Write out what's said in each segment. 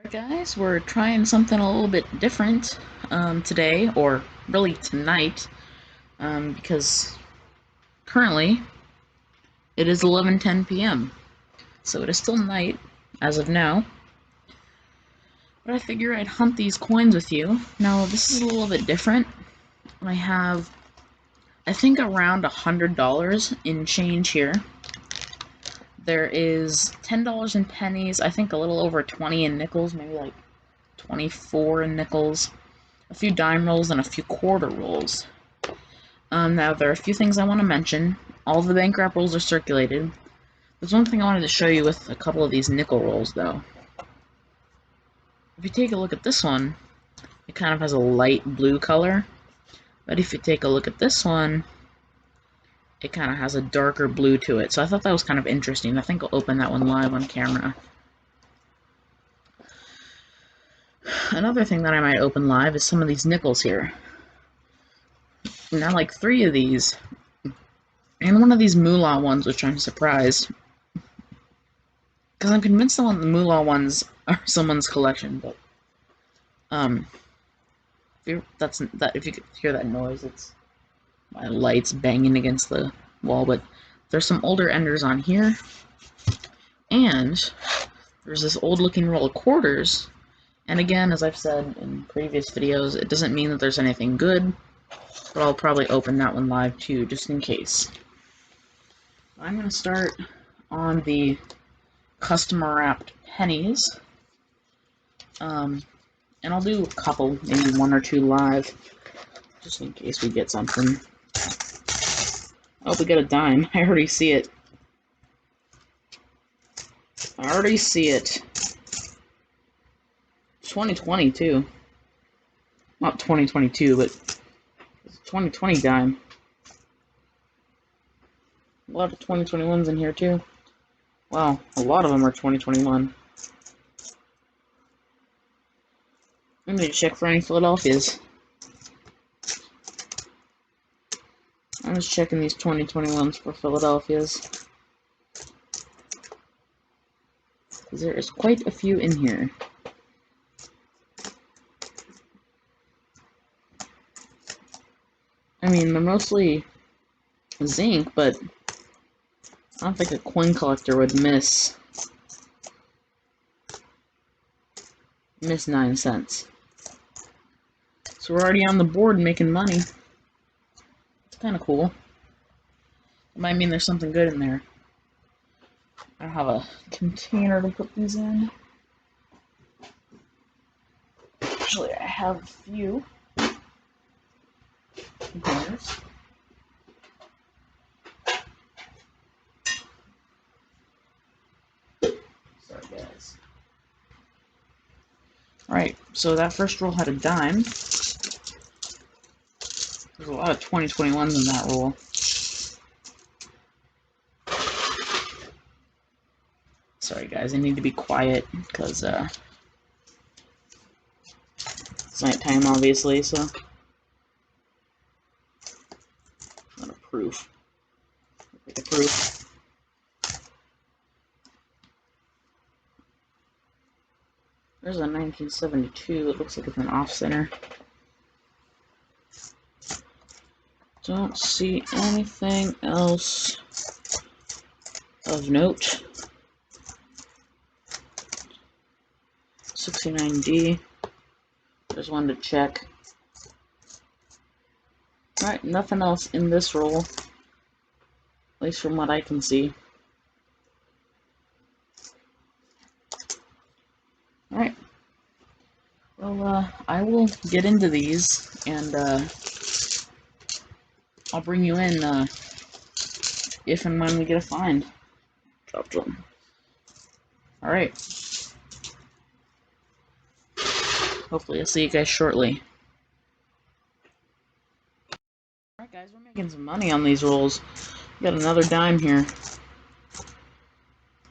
Alright guys, we're trying something a little bit different today, or really tonight, because currently it is 11:10 p.m. So it is still night as of now, but I figure I'd hunt these coins with you. Now this is a little bit different. I have, I think, around $100 in change here. There is $10 in pennies, I think a little over 20 in nickels, maybe like 24 in nickels, a few dime rolls, and a few quarter rolls. Now, there are a few things I want to mention. All of the bank wrap rolls are circulated. There's one thing I wanted to show you with a couple of these nickel rolls, though. If you take a look at this one, it kind of has a light blue color. But if you take a look at this one, it kind of has a darker blue to it. So I thought that was kind of interesting. I think I'll open that one live on camera. Another thing that I might open live is some of these nickels here. Now, like 3 of these, and one of these moolah ones, which I'm surprised, because I'm convinced the moolah ones are someone's collection. But if you could hear that noise, it's my lights banging against the wall. But there's some older enders on here, and there's this old-looking roll of quarters. And again, as I've said in previous videos, it doesn't mean that there's anything good, but I'll probably open that one live too, just in case. I'm going to start on the customer wrapped pennies, and I'll do a couple, maybe 1 or 2 live, just in case we get something. Oh, we got a dime. I already see it. I already see it. 2020 too. Not 2022, but 2020 dime. A lot of 2021s in here too. Wow, a lot of them are 2021. I need to check for any Philadelphias. I'm just checking these 2021s for Philadelphias, because there is quite a few in here. I mean, they're mostly zinc, but I don't think a coin collector would miss 9 cents. So we're already on the board making money. It's kind of cool. It might mean there's something good in there. I don't have a container to put these in. Actually, I have a few containers. Sorry, guys. Alright, so that first roll had a dime. There's a lot of 2021s in that roll. Sorry, guys, I need to be quiet, because, it's nighttime, obviously, so. Not a proof. Like a proof. There's a 1972. It looks like it's an off-center. Don't see anything else of note. 69D. There's one to check. Alright, nothing else in this roll, at least from what I can see. Alright. Well, I will get into these, and, I'll bring you in, if and when we get a find. Dropped one. Alright. Hopefully I'll see you guys shortly. Alright guys, we're making some money on these rolls. We got another dime here.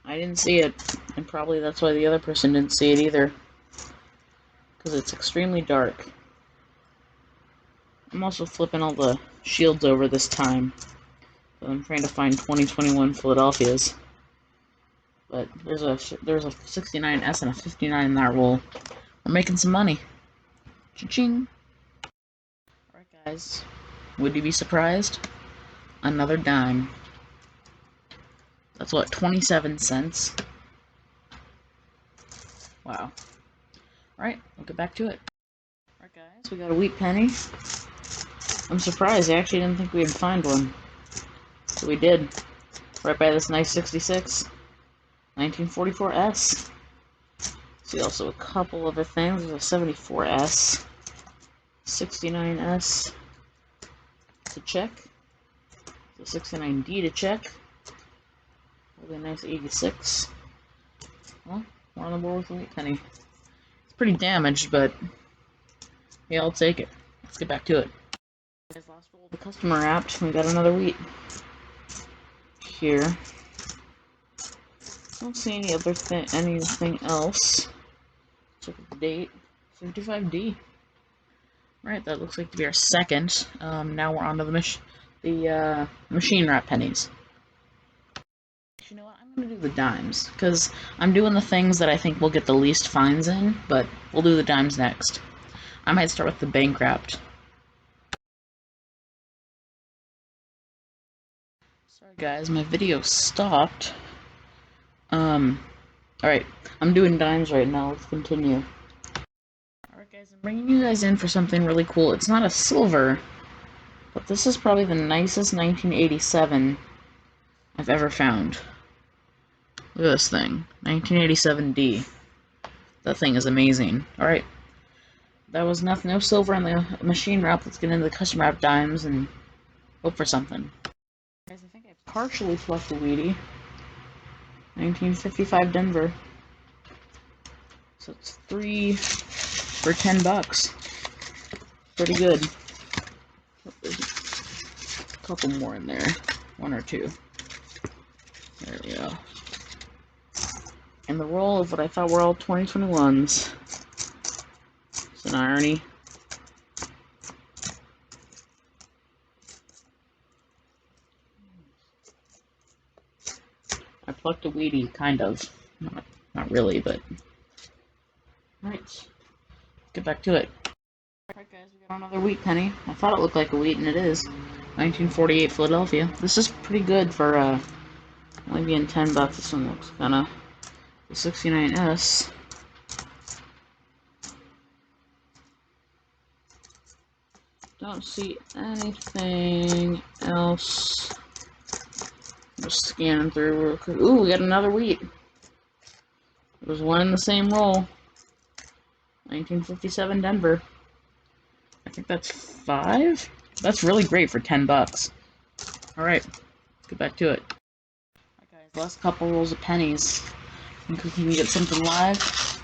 I didn't see it, and probably that's why the other person didn't see it either, because it's extremely dark. I'm also flipping all the shields over this time, so I'm trying to find 2021 Philadelphias. But there's a 69S and a 59 in that roll. We're making some money. Cha-ching! Alright guys, would you be surprised? Another dime. That's what, 27 cents? Wow. Alright, we'll get back to it. Alright guys, we got a wheat penny. I'm surprised, I actually didn't think we'd find one. So we did. Right by this nice 66. 1944S. See also a couple other things. There's a 74S. 69S to check. The 69D to check. Really nice 86. Well, we're on the board with a wheat penny. It's pretty damaged, but yeah, I'll take it. Let's get back to it. Guys, last roll of the customer wrapped. We got another wheat here. Don't see any other anything else. Check the date. 55D. Right, that looks like to be our second. Now we're on to the machine wrap pennies. You know what? I'm gonna do the dimes because I'm doing the things that I think will get the least fines in, but we'll do the dimes next. I might start with the bank wrapped. Sorry guys, my video stopped. Alright, I'm doing dimes right now. Let's continue. Alright guys, I'm bringing you guys in for something really cool. It's not a silver, but this is probably the nicest 1987 I've ever found. Look at this thing. 1987D. That thing is amazing. Alright. That was nothing. No silver on the machine wrap. Let's get into the custom wrap dimes and hope for something. Guys, I think I partially plucked a Wheatie. 1955 Denver. So it's 3 for 10 bucks. Pretty good. There's a couple more in there. 1 or 2. There we go. And the roll of what I thought were all 2021s. It's an irony. I plucked a Wheatie, kind of. Not really, but... Alright. Get back to it. Alright guys, we got another wheat penny. I thought it looked like a wheat, and it is. 1948 Philadelphia. This is pretty good for, only being 10 bucks. This one looks kinda... The 69S. Don't see anything else. Just scanning through real quick. Ooh, we got another wheat. There's one in the same roll. 1957 Denver. I think that's 5? That's really great for 10 bucks. Alright, let's get back to it. Alright guys, last couple rolls of pennies. Think we can get something live?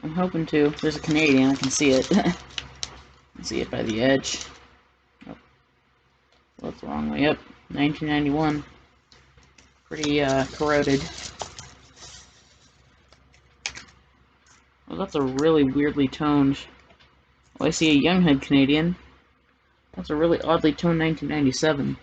I'm hoping to. There's a Canadian, I can see it. I can see it by the edge. Oh, that's the wrong way. Yep, 1991. Pretty corroded. Oh, that's a really weirdly toned. Oh, I see a Younghead Canadian. That's a really oddly toned 1997.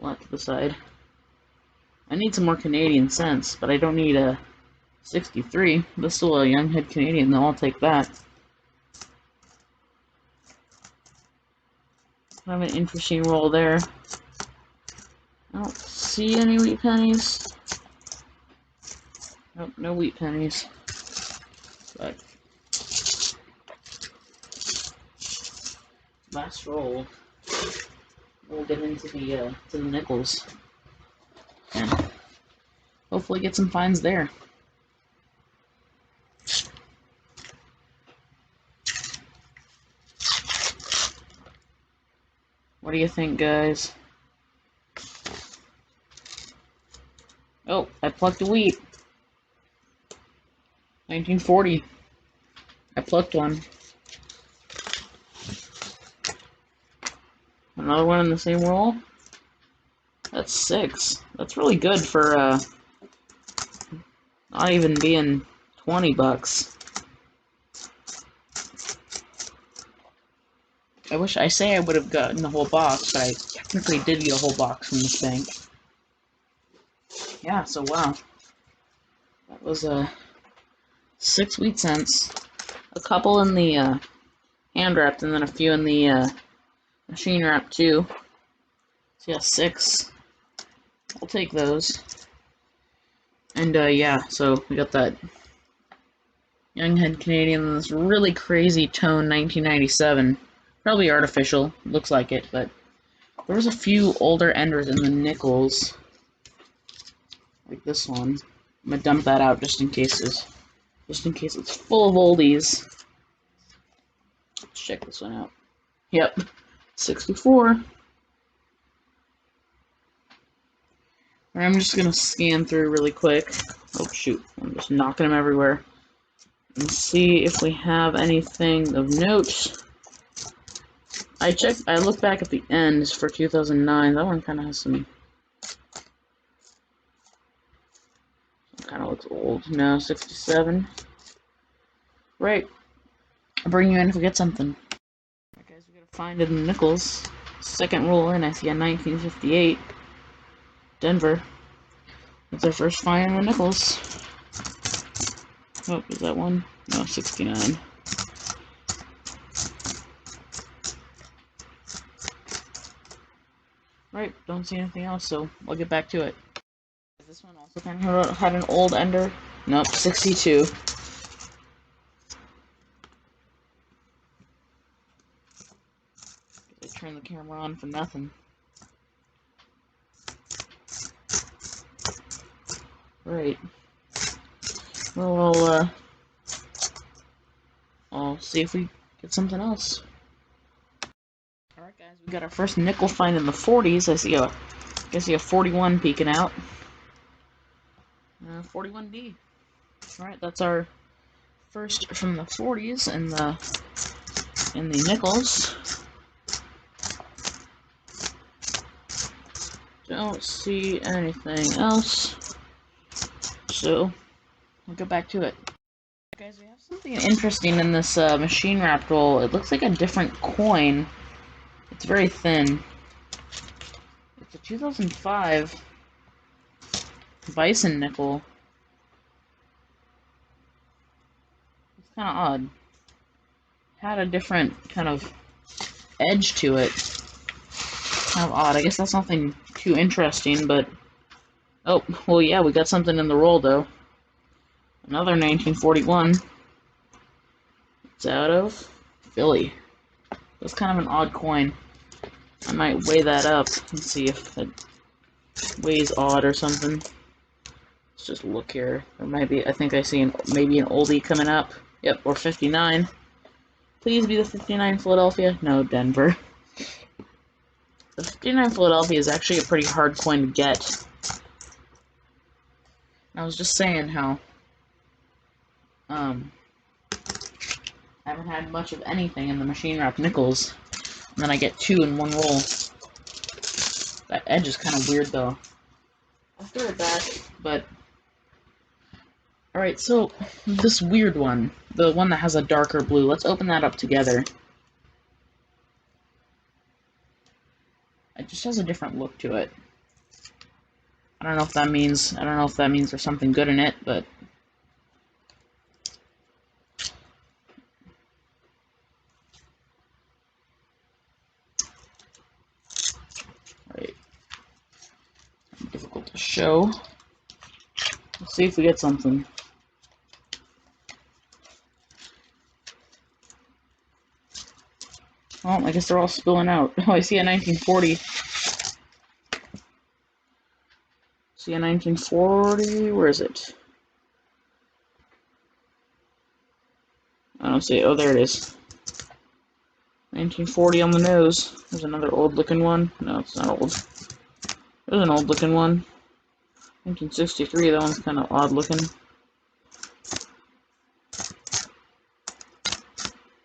Flat to the side. I need some more Canadian cents, but I don't need a 63. This is still a Younghead Canadian, though. I'll take that. I have an interesting roll there. I don't see any wheat pennies. Nope, no wheat pennies. But last roll, we'll get into the to the nickels and hopefully get some finds there. What do you think, guys? Oh, I plucked a wheat. 1940. I plucked one. Another one in the same roll. That's 6. That's really good for not even being 20 bucks. I say I would have gotten the whole box, but I technically did get a whole box from this bank. Yeah, so wow. That was 6 wheat cents. A couple in the hand wrapped, and then a few in the machine wrapped too. So yeah, 6. I'll take those. And yeah, so we got that Young Head Canadian and this really crazy tone 1997. Probably artificial, looks like it, but there was a few older enders in the nickels. Like this one. I'm gonna dump that out just in case it's full of oldies. Let's check this one out. Yep. 64. I'm just gonna scan through really quick. Oh shoot, I'm just knocking them everywhere. And see if we have anything of note. I looked back at the ends for 2009. That one kind of has some. Kind of looks old. No, 67. Right. I'll bring you in if we get something. Alright, guys, we gotta find it in the nickels. Second roll in, I see a 1958. Denver. That's our first find in the nickels. Oh, is that one? No, 69. Right, don't see anything else, so we'll get back to it. This one also kind of had an old ender. Nope, 62. I turned the camera on for nothing. Right. Well, I'll see if we get something else. Alright guys, we got our first nickel find in the 40s. I see a 41 peeking out. 41D. Alright, that's our first from the 40s in the nickels. Don't see anything else. So we'll get back to it. Guys, we have something interesting in this machine wrapped roll. It looks like a different coin. It's very thin. It's a 2005 Bison Nickel. It's kind of odd. Had a different kind of edge to it. Kind of odd. I guess that's nothing too interesting, but... Oh, well yeah, we got something in the roll though. Another 1941. It's out of Philly. That's kind of an odd coin. I might weigh that up and see if it weighs odd or something. Let's just look here. There might be, I think I see maybe an oldie coming up. Yep, or 59. Please be the 59 Philadelphia. No, Denver. The 59 Philadelphia is actually a pretty hard coin to get. I was just saying how I haven't had much of anything in the machine wrapped nickels, and then I get 2 in one roll. That edge is kind of weird though. I'll throw it back, but alright, so this weird one, the one that has a darker blue, let's open that up together. It just has a different look to it. I don't know if that means there's something good in it, but right. Difficult to show. Let's see if we get something. Well, I guess they're all spilling out. Oh, I see a 1940. See a 1940? Where is it? I don't see it. Oh, there it is. 1940 on the nose. There's another old-looking one. No, it's not old. There's an old-looking one. 1963. That one's kind of odd-looking.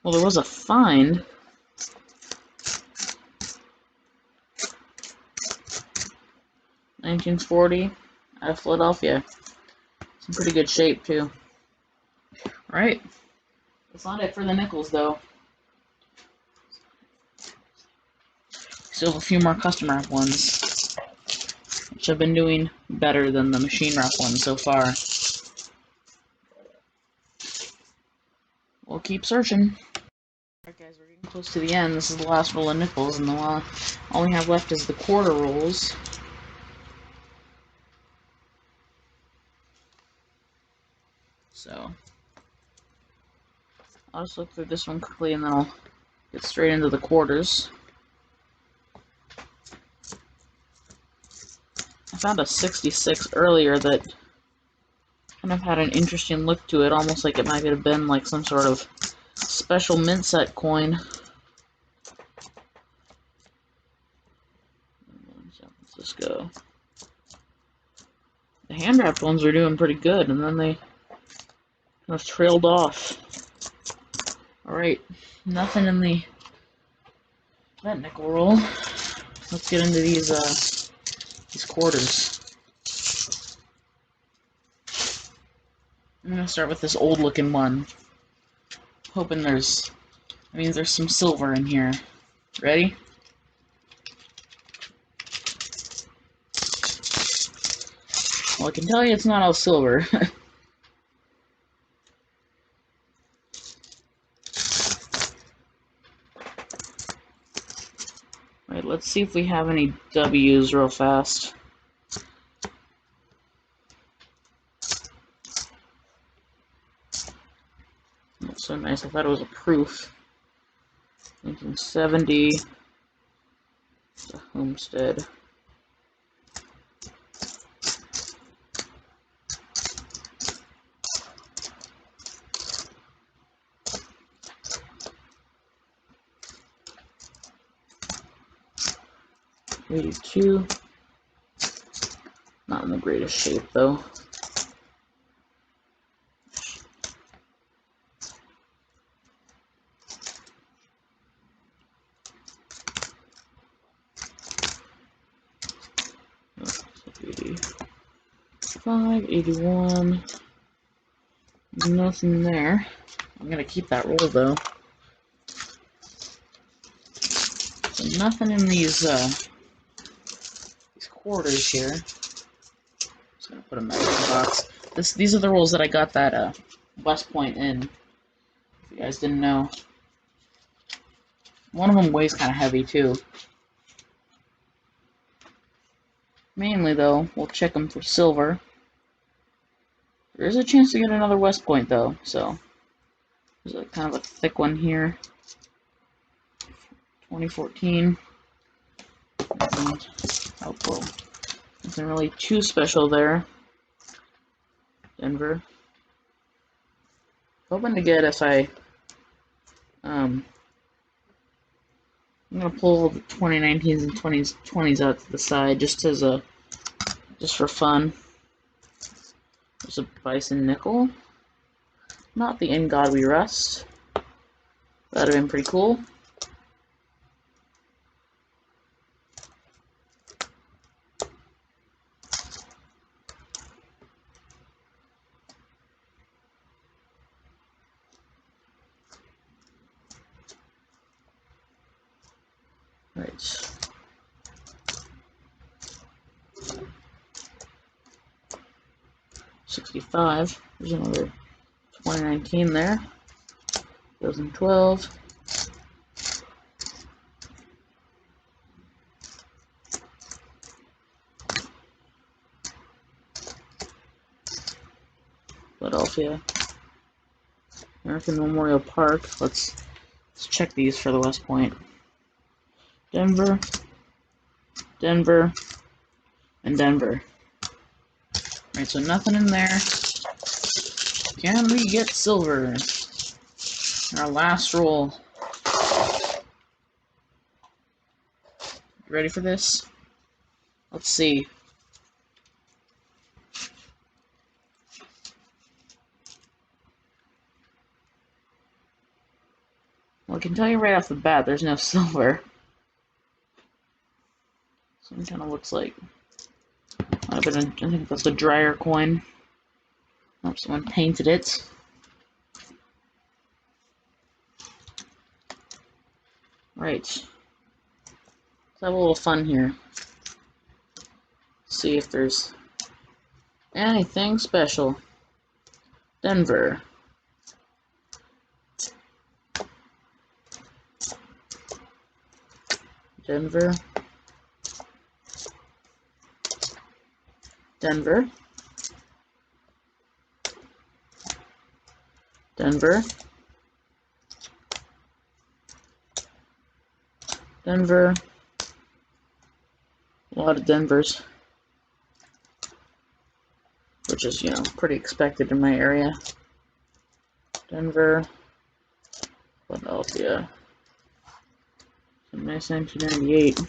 Well, there was a find. $1940 out of Philadelphia. It's in pretty good shape too. Right. That's not it for the nickels though. Still have a few more custom wrap ones, which have been doing better than the machine wrap ones so far. We'll keep searching. Alright guys, we're getting close to the end. This is the last roll of nickels, and all we have left is the quarter rolls. So, I'll just look through this one quickly, and then I'll get straight into the quarters. I found a 66 earlier that kind of had an interesting look to it, almost like it might have been like some sort of special mint set coin. San Francisco. The hand wrapped ones were doing pretty good, and then they kind of trailed off. Alright, nothing in that nickel roll. Let's get into these quarters. I'm gonna start with this old looking one. Hoping there's some silver in here. Ready? Well, I can tell you it's not all silver. Right, let's see if we have any W's real fast. That's so nice. I thought it was a proof. 1970. It's a homestead. '82. Not in the greatest shape though. Oh, 85, 81. Nothing there. I'm gonna keep that roll though. So nothing in these quarters here. Just gonna put them back in the box. These are the rolls that I got that West Point in. If you guys didn't know, one of them weighs kind of heavy too. Mainly though, we'll check them for silver. There is a chance to get another West Point though, so there's a kind of a thick one here. 2014. And outflow. Nothing really too special there. Denver. Hoping to get I'm gonna pull the 2019s and 20s out to the side just for fun. There's a Bison Nickel. Not the In God We Rest. That'd have been pretty cool. Right. '65. There's another 2019 there. 2012. Philadelphia. American Memorial Park. Let's check these for the West Point. Denver, Denver, and Denver. Alright, so nothing in there. Can we get silver? Our last roll. You ready for this? Let's see. Well, I can tell you right off the bat, there's no silver. So it kind of looks like I think that's a dryer coin. Hope someone painted it. Right. Let's have a little fun here. See if there's anything special. Denver. Denver, Denver, Denver, Denver, a lot of Denvers, which is, you know, pretty expected in my area. Denver, Philadelphia, nice 1998.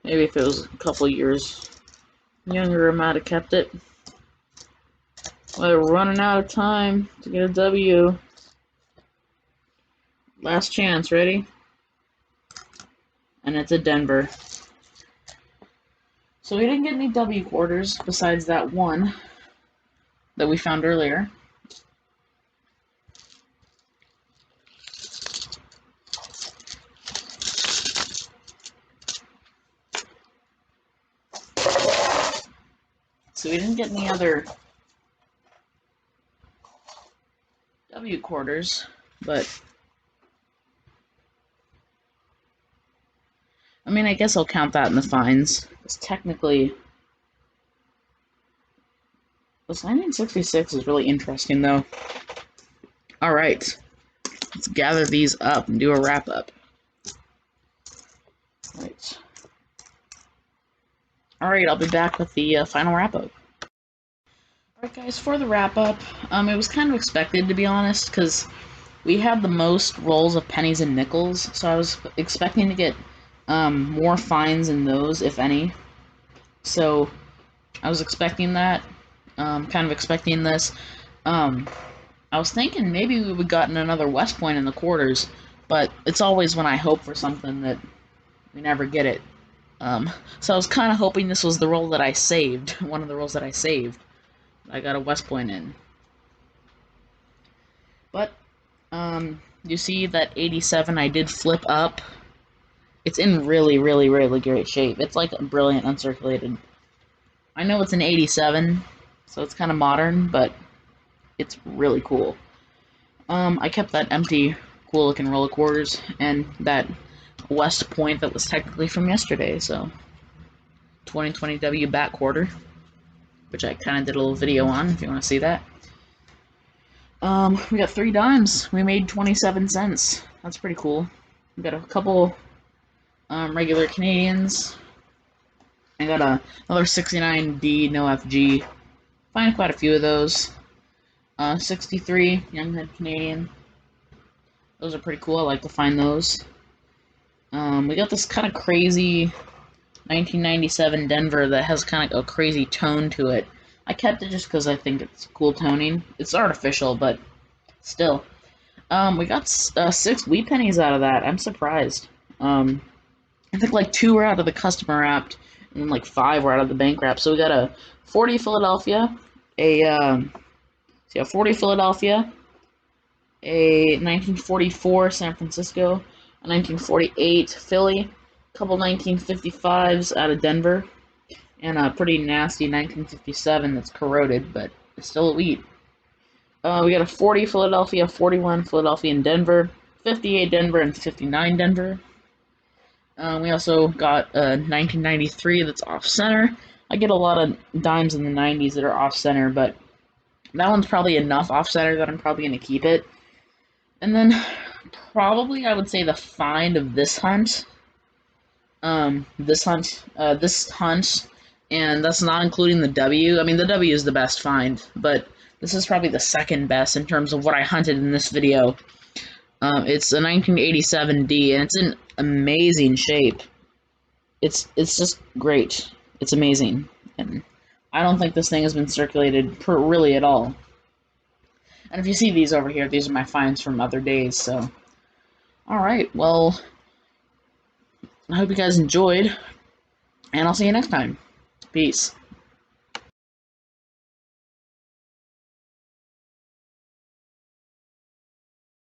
Maybe if it was a couple years younger, I might have kept it. Well, we're running out of time to get a W. Last chance, ready? And it's a Denver. So we didn't get any W quarters besides that one that we found earlier. So we didn't get any other W quarters, but I mean, I guess I'll count that in the fines. It's technically, this 1966 is really interesting, though. All right, let's gather these up and do a wrap up. All right, I'll be back with the final wrap up. Alright guys, for the wrap up, it was kind of expected, to be honest, because we had the most rolls of pennies and nickels, so I was expecting to get more fines in those, if any. So I was expecting that, kind of expecting this. I was thinking maybe we would have gotten another West Point in the quarters, but it's always when I hope for something that we never get it. So I was kind of hoping this was the roll that I saved, one of the rolls that I saved. I got a West Point in. But, you see that 87 I did flip up. It's in really, really, really great shape. It's like a brilliant uncirculated. I know it's an 87, so it's kind of modern, but it's really cool. I kept that empty, cool-looking roll of quarters, and that West Point that was technically from yesterday, so 2020 W back quarter, which I kind of did a little video on, if you want to see that. We got 3 dimes. We made 27 cents. That's pretty cool. We got a couple regular Canadians. I got another 69D, no FG. Find quite a few of those. 63 Young Head Canadian. Those are pretty cool. I like to find those. We got this kind of crazy 1997 Denver that has kind of a crazy tone to it. I kept it just because I think it's cool toning. It's artificial, but still. We got 6 wheat pennies out of that. I'm surprised. I think like 2 were out of the customer wrapped, and then like 5 were out of the bank wrap. So we got a 40 Philadelphia, a 40 Philadelphia, a 1944 San Francisco, a 1948 Philly, a couple 1955s out of Denver, and a pretty nasty 1957 that's corroded, but it's still a wheat. We got a 40 Philadelphia, 41 Philadelphia and Denver, 58 Denver, and 59 Denver. We also got a 1993 that's off-center. I get a lot of dimes in the 90s that are off-center, but that one's probably enough off-center that I'm probably going to keep it. And then probably I would say the find of this hunt. This hunt, and that's not including the W. I mean, the W is the best find, but this is probably the second best in terms of what I hunted in this video. It's a 1987D, and it's in amazing shape. It's just great. It's amazing, and I don't think this thing has been circulated really at all. And if you see these over here, these are my finds from other days, so. Alright, well, I hope you guys enjoyed, and I'll see you next time. Peace.